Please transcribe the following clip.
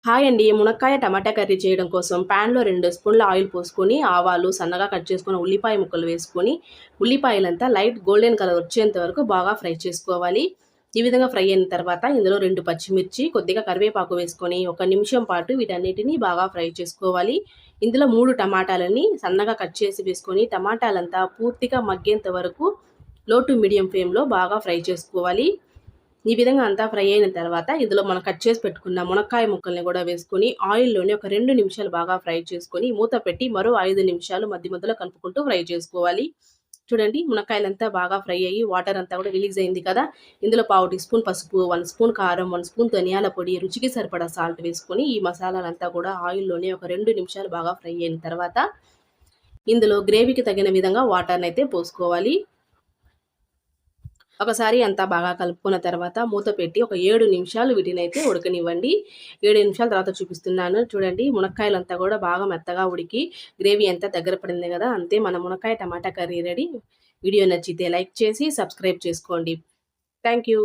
Hi అండి. మునక్కాయ టమాటా curry చేయడం కోసం ప్యాన్‌లో 2 స్పూన్ల ఆయిల్ పోసుకొని, ఆవాలు, సన్నగా కట్ చేసుకున్న ఉల్లిపాయ ముక్కలు వేసుకొని, ఉల్లిపాయలంతా లైట్ గోల్డెన్ కలర్ వచ్చేంత వరకు బాగా ఫ్రై చేసుకోవాలి. ఈ విధంగా ఫ్రై అయిన తర్వాత ఇందులో 2 పచ్చిమిర్చి, కొద్దిగా కరివేపాకు వేసుకొని, ఒక నిమిషం పాటు వీటన్నిటిని బాగా ఫ్రై చేసుకోవాలి. ఇందులో 3 టమాటాలని సన్నగా కట్ చేసి వేసుకొని, టమాటాలంతా పూర్తిగా మగ్గేంత వరకు లో టు మీడియం ఫ్లేమ్‌లో బాగా ఫ్రై చేసుకోవాలి. ఈ విధంగా అంతా ఫ్రై అయిన తర్వాత ఇందులో మనం కట్ చేసి పెట్టుకున్న మునక్కాయ ముక్కల్ని కూడా వేసుకొని ఆయిల్‌లోనే ఒక 2 నిమిషాలు బాగా ఫ్రై చేసుకొని మూత పెట్టి మరో 5 నిమిషాలు మధ్య మధ్యలో కలుపుకుంటూ ఫ్రై చేసుకోవాలి. చూడండి మునక్కాయలంతా బాగా ఫ్రై అయ్యి వాటర్ అంతా కూడా రిలీజ్ అయింది కదా! ఇందులో పావు టీ స్పూన్ పసుపు, 1 స్పూన్ కారం, 1 స్పూన్ ధనియాల పొడి, రుచికి సరిపడా సాల్ట్ వేసుకొని ఈ మసాలాలంతా కూడా ఆయిల్‌లోనే ఒక 2 నిమిషాలు బాగా ఫ్రై అయిన తర్వాత ఇందులో గ్రేవీకి తగిన విధంగా వాటర్‌నైతే పోసుకోవాలి. ఒకసారి అంతా బాగా కలుపుకున్న తర్వాత మూత పెట్టి ఒక 7 నిమిషాలు వీటినైతే ఉడకనివ్వండి. 7 నిమిషాల తర్వాత చూపిస్తున్నాను. చూడండి మునక్కాయలంతా కూడా బాగా మెత్తగా ఉడికి గ్రేవీ అంతా దగ్గర పడింది కదా! అంతే మన మునక్కాయ టమాటా కర్రీ రెడీ. వీడియో నచ్చితే లైక్ చేసి సబ్స్క్రైబ్ చేసుకోండి. Thank you.